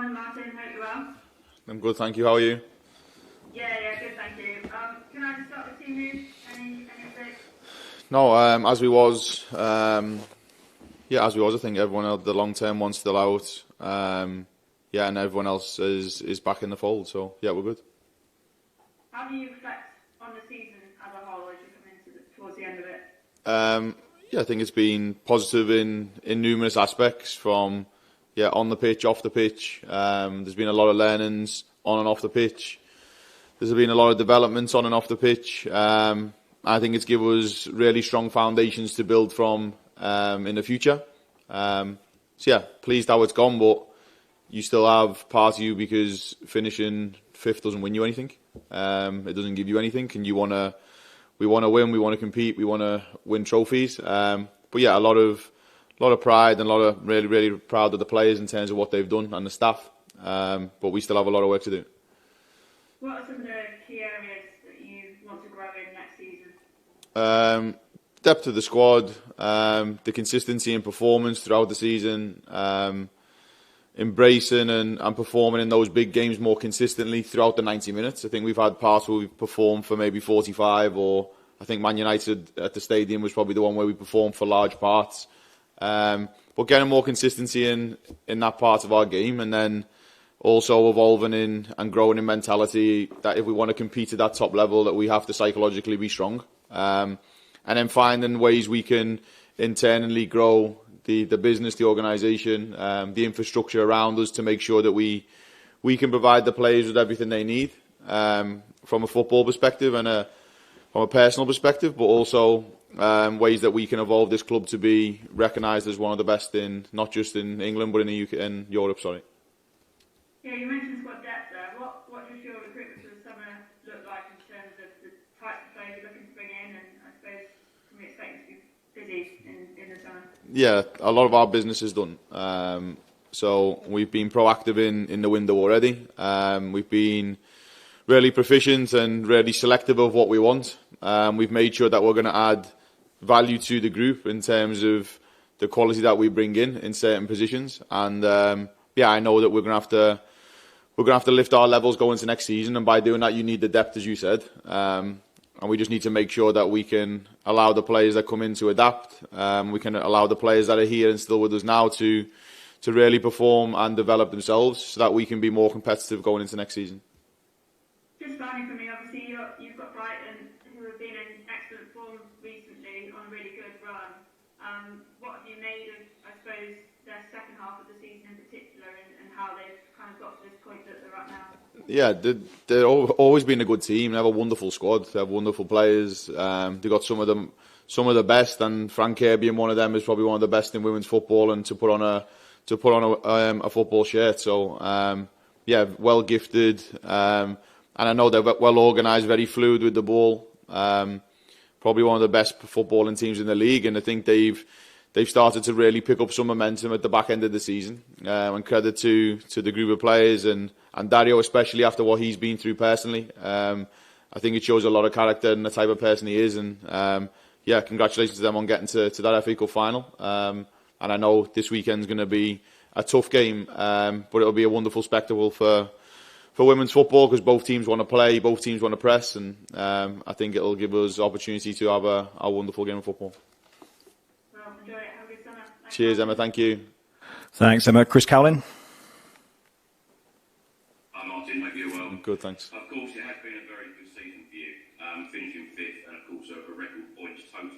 Morning, Martin. Hope you're well. I'm good, thank you. How are you? Yeah, good, thank you. Can I just start with team news? Any updates? No, as we was, I think everyone else, the long-term one's still out. And everyone else is back in the fold, so yeah, we're good. How do you reflect on the season as a whole as you come towards the end of it? I think it's been positive in numerous aspects, from on the pitch, off the pitch. There's been a lot of learnings on and off the pitch. There's been a lot of developments on and off the pitch. I think it's given us really strong foundations to build from in the future. Pleased how it's gone, but you still have part of you, because finishing fifth doesn't win you anything. It doesn't give you anything, and we want to win, we want to compete, we want to win trophies. A lot of pride, and a lot of really proud of the players in terms of what they've done, and the staff. But we still have a lot of work to do. What are some of the key areas that you want to grow in next season? Depth of the squad, the consistency in performance throughout the season, embracing and performing in those big games more consistently throughout the 90 minutes. I think we've had parts where we've performed for maybe 45, or I think Man United at the stadium was probably the one where we performed for large parts. But getting more consistency in that part of our game, and then also evolving in and growing in mentality that if we want to compete at that top level, that we have to psychologically be strong. And then finding ways we can internally grow the business, the organisation, the infrastructure around us, to make sure that we can provide the players with everything they need, from a football perspective and from a personal perspective, but also ways that we can evolve this club to be recognised as one of the best in, not just in England, but in the UK and Europe. Sorry. Yeah, you mentioned squad depth there. What does your recruitment for the summer look like in terms of the types of players you're looking to bring in, and I suppose can we expect you to be busy in the summer? Yeah, a lot of our business is done. So we've been proactive in the window already. We've been really proficient and really selective of what we want. We've made sure that we're going to add value to the group in terms of the quality that we bring in certain positions. And I know that we're going to have to lift our levels going into next season, and by doing that, you need the depth, as you said. And we just need to make sure that we can allow the players that come in to adapt. We can allow the players that are here and still with us now to really perform and develop themselves, so that we can be more competitive going into next season. Just finally for me, obviously you've got Brighton, who have been in excellent form recently on a really good run. What have you made of, I suppose, their second half of the season in particular, and how they've kind of got to this point that they're at now? Yeah, they've always been a good team. They have a wonderful squad. They have wonderful players. They've got some of the best, and Frank Kirby, and one of them is probably one of the best in women's football, and to put on a football shirt. So well gifted, and I know they're well organised, very fluid with the ball. Probably one of the best footballing teams in the league, and I think they've started to really pick up some momentum at the back end of the season. And credit to the group of players, and Dario especially, after what he's been through personally. I think it shows a lot of character and the type of person he is. And congratulations to them on getting to that FA Cup final. And I know this weekend's going to be a tough game, but it'll be a wonderful spectacle for women's football, because both teams want to play, both teams want to press, and I think it'll give us opportunity to have a wonderful game of football. Well, enjoy it. Have a good summer. Cheers, Emma. Thank you. Thanks, Emma. Chris Cowlin. Hi, Martin. Hope you're well. Good, thanks. Of course, it has been a very good season for you, finishing fifth, and of course a record points total.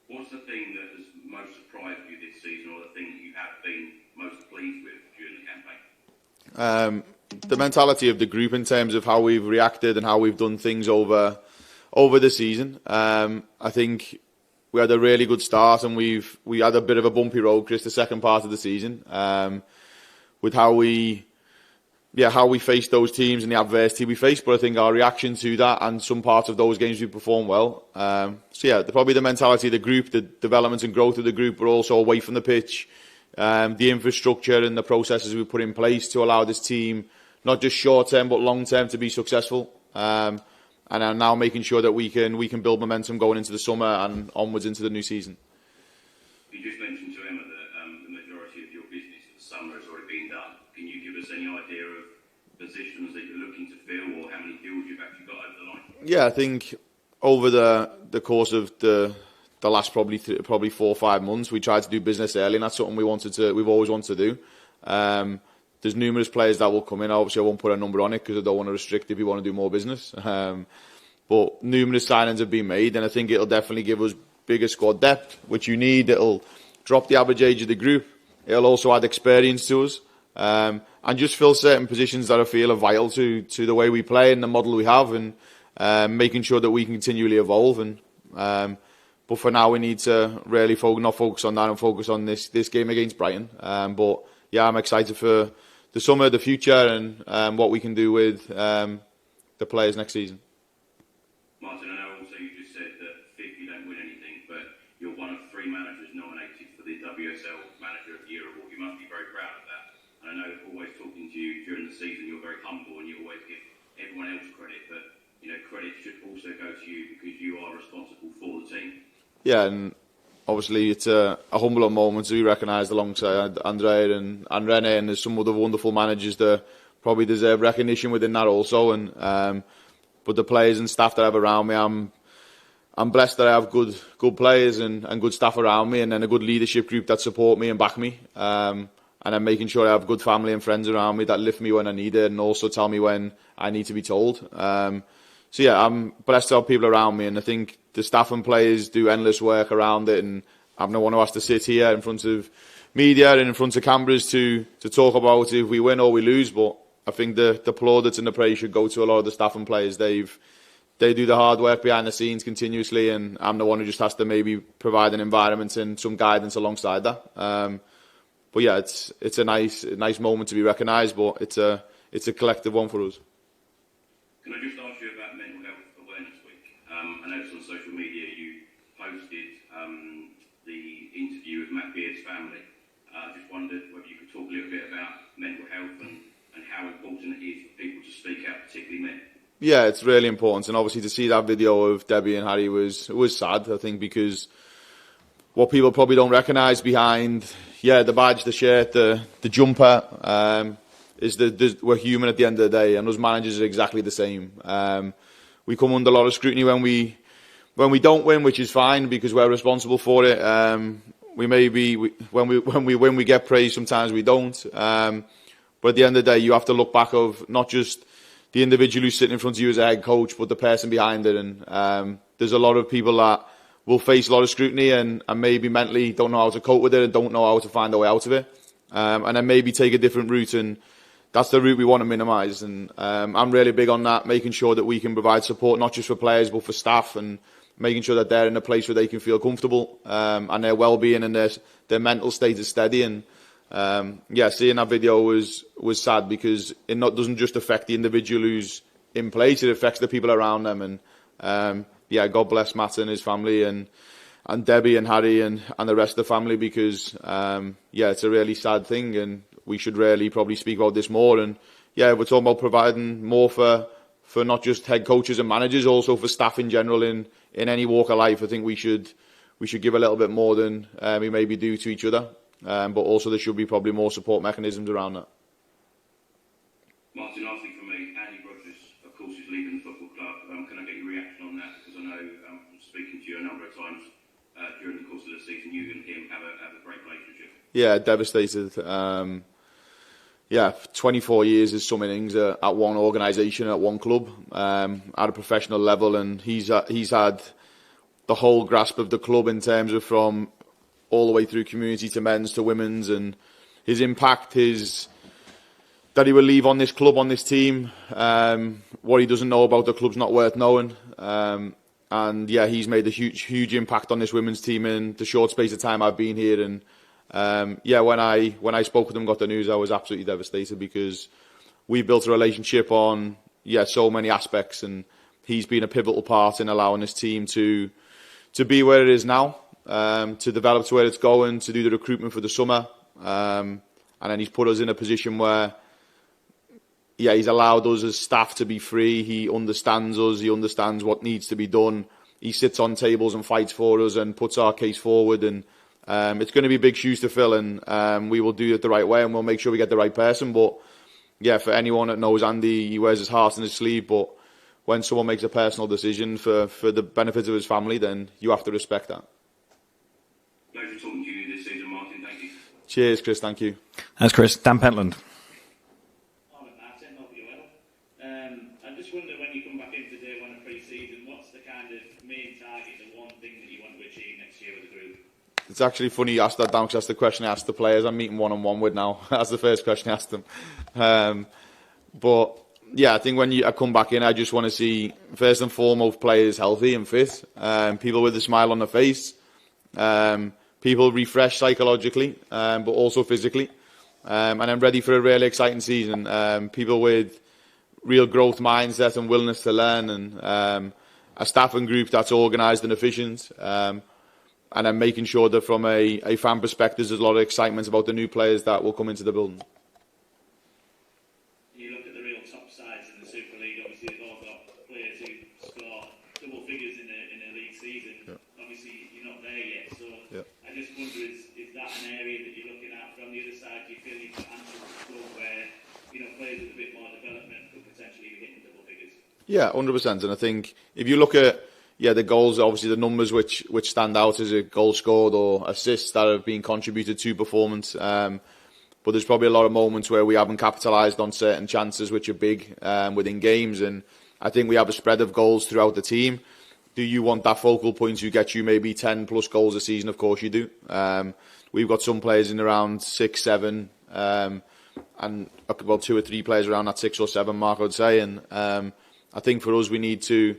What's the thing that has most surprised you this season, or the thing that you have been most pleased with during the campaign? The mentality of the group in terms of how we've reacted and how we've done things over the season. I think we had a really good start, and we had a bit of a bumpy road, Chris, the second part of the season, with how we faced those teams and the adversity we faced. But I think our reaction to that, and some parts of those games we performed well. Probably the mentality of the group, the development and growth of the group, but also away from the pitch, the infrastructure and the processes we put in place to allow this team, not just short term but long term, to be successful. And are now making sure that we can build momentum going into the summer and onwards into the new season. You just mentioned to Emma that the majority of your business for the summer has already been done. Can you give us any idea of positions that you're looking to fill or how many deals you've actually got over the line? Yeah, I think over the course of the last probably 4 or 5 months, we tried to do business early, and that's something we've always wanted to do. There's numerous players that will come in. Obviously, I won't put a number on it because I don't want to restrict if you want to do more business. But numerous signings have been made, and I think it'll definitely give us bigger squad depth, which you need. It'll drop the average age of the group. It'll also add experience to us, and just fill certain positions that I feel are vital to the way we play and the model we have, and making sure that we can continually evolve. But for now, we need to really not focus on that and focus on this game against Brighton. But yeah, I'm excited for the summer, the future, and what we can do with the players next season. Martin, I know also you just said that fifth you don't win anything, but you're one of 3 managers nominated for the WSL Manager of the Year award. You must be very proud of that. And I know always talking to you during the season, you're very humble and you always give everyone else credit, but credit should also go to you because you are responsible for the team. Yeah, and obviously it's a humbler moment to be recognised alongside Andrea and Rene, and there's some other wonderful managers that probably deserve recognition within that also. And but the players and staff that I have around me, I'm blessed that I have good players and good staff around me, and then a good leadership group that support me and back me. And I'm making sure I have good family and friends around me that lift me when I need it and also tell me when I need to be told. So yeah, I'm blessed to have people around me, and I think the staff and players do endless work around it, and I'm no one who has to sit here in front of media and in front of cameras to talk about if we win or we lose. But I think the plaudits and the praise should go to a lot of the staff and players. They do the hard work behind the scenes continuously, and I'm the one who just has to maybe provide an environment and some guidance alongside that. But yeah, it's a nice moment to be recognised, but it's a collective one for us. Can I just ask you about Mental Health Awareness Week? I noticed on social media you posted the interview with Matt Beard's family. I just wondered whether you could talk a little bit about mental health and how important it is for people to speak out, particularly men. Yeah, it's really important, and obviously to see that video of Debbie and Harry was sad, I think, because what people probably don't recognise behind, the badge, the shirt, the jumper, is that we're human at the end of the day, and us managers are exactly the same. We come under a lot of scrutiny when we don't win, which is fine because we're responsible for it. When we win, we get praise. Sometimes we don't. But at the end of the day, you have to look back of not just the individual who's sitting in front of you as a head coach, but the person behind it. And there's a lot of people that will face a lot of scrutiny and maybe mentally don't know how to cope with it and don't know how to find a way out of it. And then maybe take a different route, and that's the route we want to minimise. And I'm really big on that, making sure that we can provide support not just for players but for staff, and making sure that they're in a place where they can feel comfortable and their well-being and their mental state is steady. And seeing that video was sad because it doesn't just affect the individual who's in place, it affects the people around them. And God bless Matt and his family and Debbie and Harry and the rest of the family, because it's a really sad thing, and we should really probably speak about this more. And we're talking about providing more for not just head coaches and managers, also for staff in general in any walk of life. I think we should give a little bit more than we maybe do to each other, but also there should be probably more support mechanisms around that. Martin, lastly from me, Andy Rogers, of course, is leaving the football club. Can I get your reaction on that? Because I know from speaking to you a number of times during the course of the season, you and him have a great relationship. Yeah, devastated. 24 years is some innings at one organisation, at one club, at a professional level, and he's had the whole grasp of the club in terms of from all the way through community to men's to women's, and his impact, that he will leave on this club, on this team. What he doesn't know about the club's not worth knowing. He's made a huge impact on this women's team in the short space of time I've been here. And when I spoke with him, got the news, I was absolutely devastated, because we built a relationship on so many aspects, and he's been a pivotal part in allowing this team to be where it is now, to develop to where it's going, to do the recruitment for the summer, and then he's put us in a position where he's allowed us as staff to be free. He understands us, he understands what needs to be done. He sits on tables and fights for us and puts our case forward, and it's going to be big shoes to fill, and we will do it the right way, and we'll make sure we get the right person. But yeah, for anyone that knows Andy, he wears his heart on his sleeve, but when someone makes a personal decision for the benefit of his family, then you have to respect that. Pleasure talking to you this season, Martin. Thank you. Cheers, Chris. Thank you. Thanks, Chris. Dan Pentland. Morning, Martin. Hope you're well. I just wonder, when you come back into day one of pre-season, what's the kind of main target, the one thing that you want to achieve next year with the group? It's actually funny you asked that, Dan, because that's the question I asked the players I'm meeting one-on-one with now. That's the first question I asked them. But yeah, I think when I come back in, I just want to see, first and foremost, players healthy and fit, people with a smile on their face, people refreshed psychologically, but also physically, and I'm ready for a really exciting season. People with real growth mindset and willingness to learn, and a staffing group that's organised and efficient. And I'm making sure that from a fan perspective, there's a lot of excitement about the new players that will come into the building. You look at the real top sides in the Super League, obviously they've all got players who score double figures in a league season. Yeah. Obviously you're not there yet, so yeah. I just wonder, is that an area that you're looking at? From the other side, do you feel you've got answers to the club where, players with a bit more development could potentially be hitting double figures? Yeah, 100%. And I think if you look at the goals, obviously the numbers which stand out as a goal scored or assists that have been contributed to performance. But there's probably a lot of moments where we haven't capitalised on certain chances which are big within games. And I think we have a spread of goals throughout the team. Do you want that focal point who gets you maybe 10 plus goals a season? Of course you do. We've got some players in around 6, 7, and about 2 or 3 players around that 6 or 7 mark, I'd say. And I think for us, we need to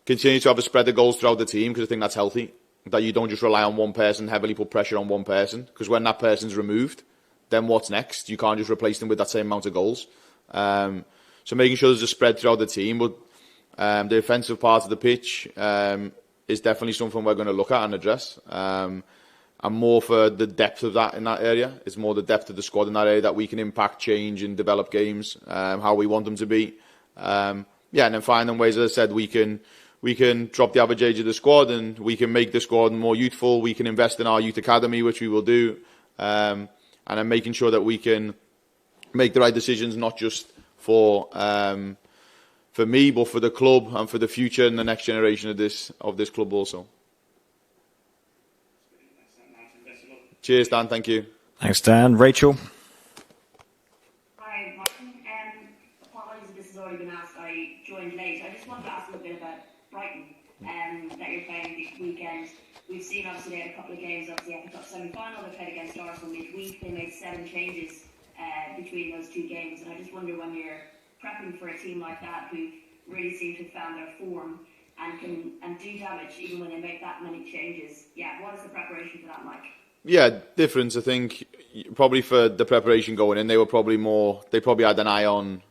continue to have a spread of goals throughout the team, because I think that's healthy. That you don't just rely on one person, heavily put pressure on one person, because when that person's removed, then what's next? You can't just replace them with that same amount of goals. So making sure there's a spread throughout the team. But the offensive part of the pitch is definitely something we're going to look at and address. And more for the depth of that in that area. It's more the depth of the squad in that area that we can impact, change and develop games how we want them to be. And then finding ways, as I said, we can drop the average age of the squad, and we can make the squad more youthful. We can invest in our youth academy, which we will do. And I'm making sure that we can make the right decisions, not just for me, but for the club and for the future and the next generation of this club also. Cheers, Dan. Thank you. Thanks, Dan. Rachel. Hi, Martin. Apologies if this has already been asked. I joined late. I just wanted to ask a little bit about Brighton that you're playing this weekend. We've seen, obviously, they had a couple of games, obviously, FA Cup semi-final. They played against Arsenal midweek. They made 7 changes between those 2 games. And I just wonder, when you're prepping for a team like that, who really seem to have found their form and can do damage even when they make that many changes, what is the preparation for that like? Yeah, difference. I think probably for the preparation going in, they probably had an eye on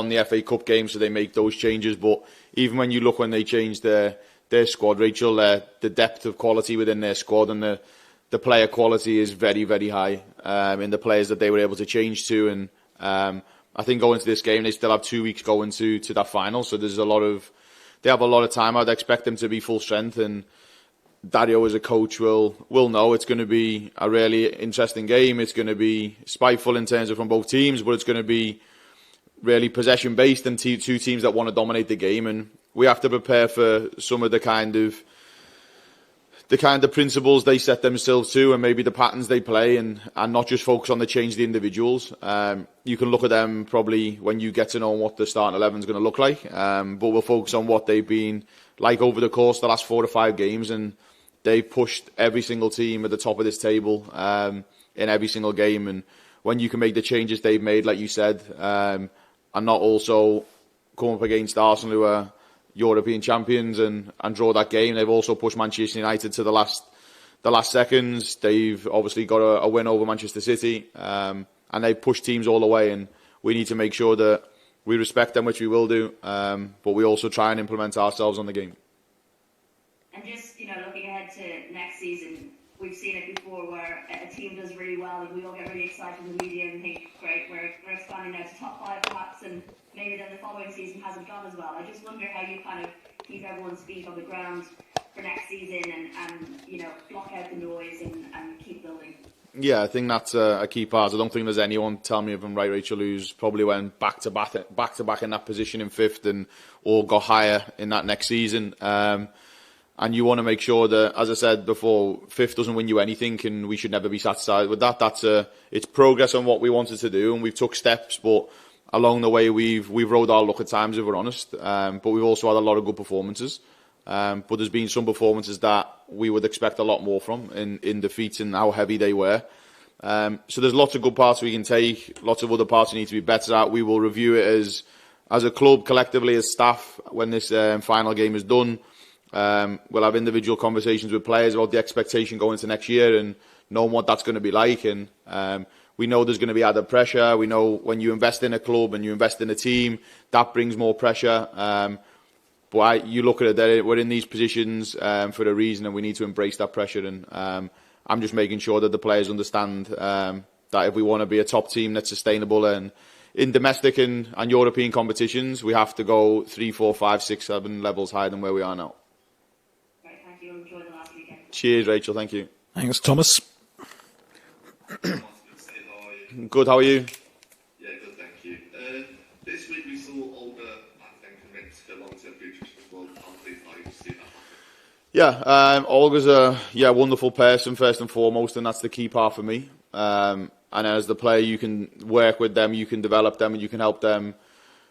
the FA Cup game, so they make those changes. But even when they changed their squad, Rachel, the depth of quality within their squad and the player quality is very, very high in the players that they were able to change to. And I think going to this game, they still have 2 weeks going to that final, so they have a lot of time. I'd expect them to be full strength, and Dario as a coach will know it's going to be a really interesting game. It's going to be spiteful in terms of from both teams, but it's going to be really possession based and 2 teams that want to dominate the game. And we have to prepare for some of the kind of principles they set themselves to, and maybe the patterns they play, and not just focus on the change of the individuals. You can look at them probably when you get to know what the starting 11 is going to look like, but we'll focus on what they've been like over the course of the last 4 to 5 games, and they pushed every single team at the top of this table in every single game. And when you can make the changes they've made, like you said, and not also come up against Arsenal, who are European champions, and draw that game. They've also pushed Manchester United to the last seconds. They've obviously got a win over Manchester City, and they've pushed teams all the way. And we need to make sure that we respect them, which we will do, but we also try and implement ourselves on the game. And just, looking ahead to next season, we've seen it before where a team does really well and we all get really excited in the media and think, great, we're expanding now to top 5 perhaps, and maybe then the following season hasn't gone as well. I just wonder how you kind of keep everyone's feet on the ground for next season and block out the noise and keep building. Yeah, I think that's a key part. I don't think there's anyone, tell me if I'm right, Rachel, who's probably went back to back in that position in fifth or got higher in that next season. And you want to make sure that, as I said before, fifth doesn't win you anything, and we should never be satisfied with that. It's progress on what we wanted to do, and we've took steps, but along the way we've rode our luck at times, if we're honest. But we've also had a lot of good performances. But there's been some performances that we would expect a lot more from in defeats and how heavy they were. So there's lots of good parts we can take, lots of other parts we need to be better at. We will review it as a club, collectively, as staff, when this final game is done. We'll have individual conversations with players about the expectation going into next year and knowing what that's going to be like. And we know there's going to be added pressure. We know when you invest in a club and you invest in a team, that brings more pressure. But you look at it, we're in these positions for a reason, and we need to embrace that pressure. And I'm just making sure that the players understand that if we want to be a top team that's sustainable and in domestic and European competitions, we have to go 3, 4, 5, 6, 7 levels higher than where we are now. Right, thank you. Enjoy the last weekend. Cheers, Rachel. Thank you. Thanks, Thomas. Good, how are you? Yeah, good, thank you. This week we saw Olga, I think, commit to the long-term future of the club. How do you see that happen? Yeah, Olga's a wonderful person, first and foremost, and that's the key part for me. And as the player, you can work with them, you can develop them, and you can help them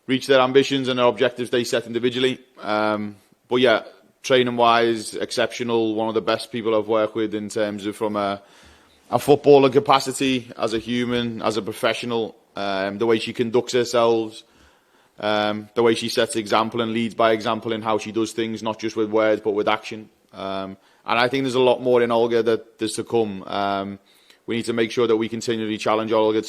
reach their ambitions and their objectives they set individually. But yeah, training-wise, exceptional, one of the best people I've worked with in terms of from a footballer capacity, as a human, as a professional, the way she conducts herself, the way she sets example and leads by example in how she does things, not just with words but with action. And I think there's a lot more in Olga that there's to come. We need to make sure that we continually challenge Olga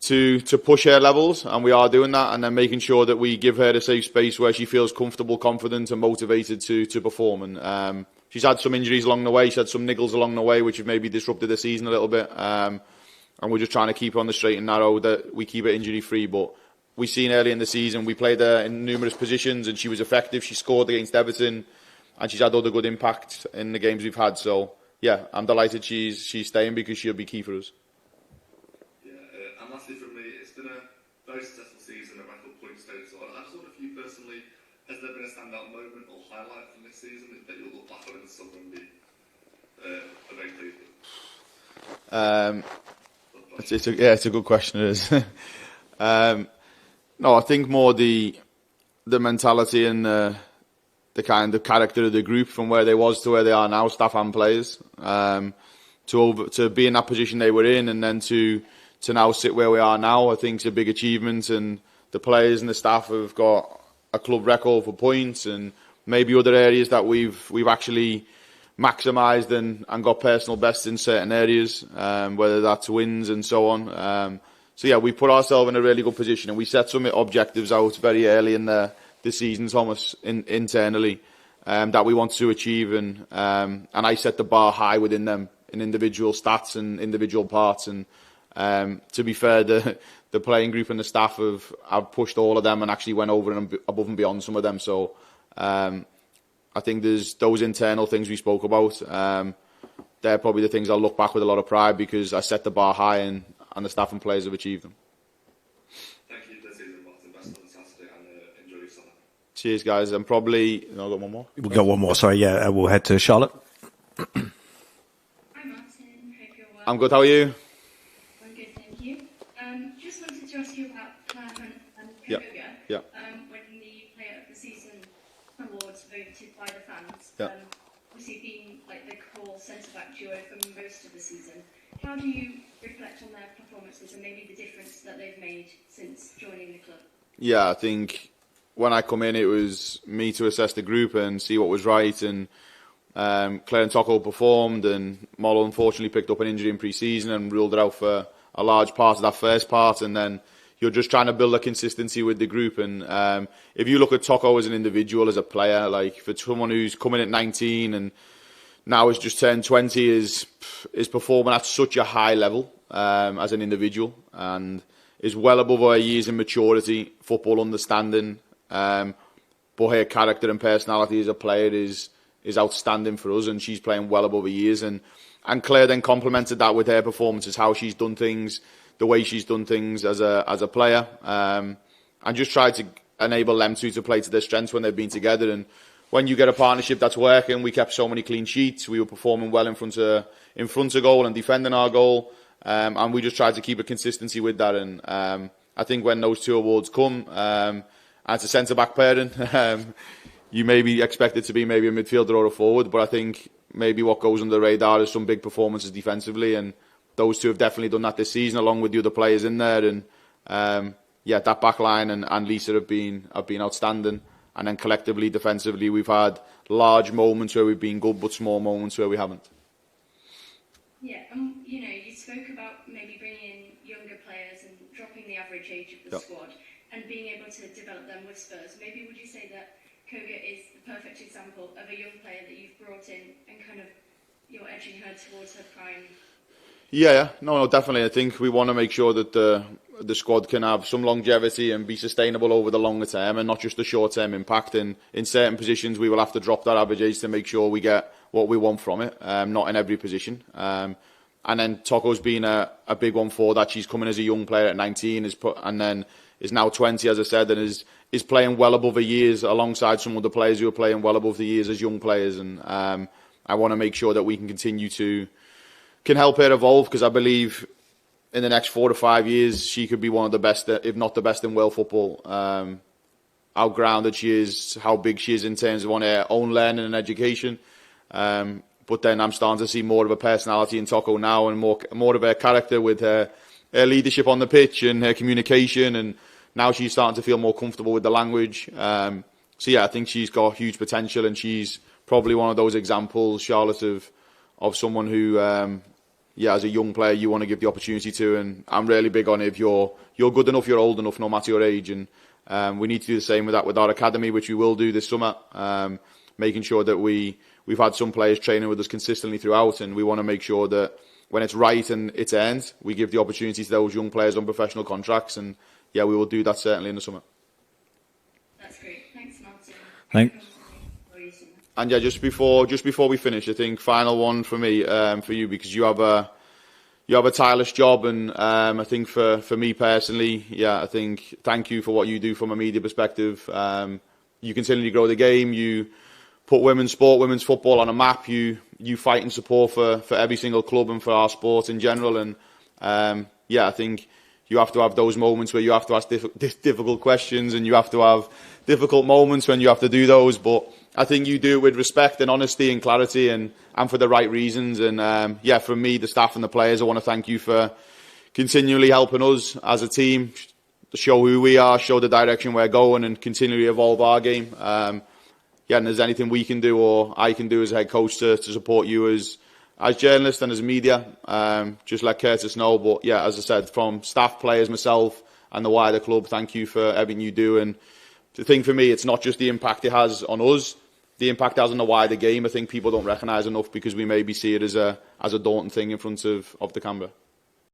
to push her levels, and we are doing that, and then making sure that we give her a safe space where she feels comfortable, confident and motivated to perform. And she's had some injuries along the way, she's had some niggles along the way which have maybe disrupted the season a little bit, and we're just trying to keep her on the straight and narrow, that we keep her injury free. But we've seen early in the season, we played her in numerous positions and she was effective. She scored against Everton and she's had other good impact in the games we've had. So yeah, I'm delighted she's staying, because she'll be key for us. Yeah, and lastly from me, it's been a very successful season at record points total. I just wonder if you personally, has there been a standout moment or highlight from this season that you'll look back on in the summer and be very pleased with? It's a good question, it is. No, I think more the mentality and the kind of character of the group from where they was to where they are now, staff and players, to be in that position they were in, and then to now sit where we are now, I think is a big achievement. And the players and the staff have got a club record for points, and maybe other areas that we've actually maximised and got personal bests in certain areas, whether that's wins and so on. So yeah, we put ourselves in a really good position, and we set some objectives out very early in the season, Thomas, internally, that we want to achieve, and I set the bar high within them in individual stats and individual parts. And to be fair, the playing group and the staff have pushed all of them and actually went over and above and beyond some of them. So I think there's those internal things we spoke about. They're probably the things I'll look back with a lot of pride, because I set the bar high and the staff and players have achieved them. Thank you for the season, Martin. Best on Saturday, and enjoy your summer. Cheers, guys. And probably... No, I've got one more. We've got one more, sorry. Yeah, we'll head to Charlotte. Hi Martin, hope you're well. I'm good, how are you? I'm good, thank you. Just wanted to ask you about Clam and Koga. Yeah. When the Player of the Season awards voted by the fans. Yeah. Obviously being like the core centre-back duo for most of the season. How do you reflect on their performances and maybe the difference that they've made since joining the club? Yeah, I think when I come in, it was me to assess the group and see what was right. And Claire and Tocco performed, and Mollo unfortunately picked up an injury in pre-season and ruled it out for a large part of that first part. And then you're just trying to build a consistency with the group. And if you look at Tocco as an individual, as a player, like for someone who's coming at 19 and now has just turned 20, is performing at such a high level as an individual, and is well above her years in maturity, football understanding, but her character and personality as a player is outstanding for us, and she's playing well above her years. And Claire then complemented that with her performances, how she's done things, the way she's done things as a player, and just tried to enable them to play to their strengths when they've been together. And when you get a partnership that's working, we kept so many clean sheets. We were performing well in front of goal and defending our goal, and we just tried to keep a consistency with that. And I think when those two awards come, as a centre back pairing, you may be expected to be maybe a midfielder or a forward, but I think maybe what goes under the radar is some big performances defensively, and those two have definitely done that this season, along with the other players in there. And that back line and Lisa have been outstanding. And then collectively, defensively, we've had large moments where we've been good, but small moments where we haven't. Yeah, you spoke about maybe bringing in younger players and dropping the average age of the squad and being able to develop them with Spurs. Maybe would you say that Koga is the perfect example of a young player that you've brought in and kind of you're edging her towards her prime? Yeah, no, definitely. I think we want to make sure that the squad can have some longevity and be sustainable over the longer term, and not just a short-term impact. And in certain positions, we will have to drop that average age to make sure we get what we want from it. Not in every position. And then Toko's been a big one for that. She's coming as a young player at 19, and then is now 20, as I said, and is playing well above her years alongside some other players who are playing well above the years as young players. And I want to make sure that we can continue to help her evolve, because I believe in the next 4 to 5 years she could be one of the best, if not the best, in world football. How grounded she is, how big she is in terms of on her own learning and education. But then I'm starting to see more of a personality in Toko now, and more of her character with her leadership on the pitch and her communication. And now she's starting to feel more comfortable with the language. I think she's got huge potential, and she's probably one of those examples, Charlotte, of someone who, as a young player, you want to give the opportunity to. And I'm really big on it. If you're good enough, you're old enough, no matter your age. And we need to do the same with that with our academy, which we will do this summer. Making sure that we've had some players training with us consistently throughout, and we want to make sure that when it's right and it's earned, we give the opportunity to those young players on professional contracts. And we will do that certainly in the summer. That's great. Thanks, Martin. Thanks. And just before we finish, I think final one for me, for you, because you have a tireless job, and I think for me personally, I think thank you for what you do from a media perspective. You continually grow the game. You put women's sport, women's football on a map. You fight and support for every single club and for our sport in general. And I think you have to have those moments where you have to ask difficult questions, and you have to have difficult moments when you have to do those. But I think you do it with respect and honesty and clarity, and for the right reasons. And from me, the staff and the players, I want to thank you for continually helping us as a team show who we are, show the direction we're going, and continually evolve our game. And there's anything we can do or I can do as a head coach to support you as journalists and as media, just let Curtis know. But as I said, from staff, players, myself, and the wider club, thank you for everything you do. And the thing for me, it's not just the impact it has on us, the impact it has on the wider game. I think people don't recognise enough, because we maybe see it as a daunting thing in front of the camera.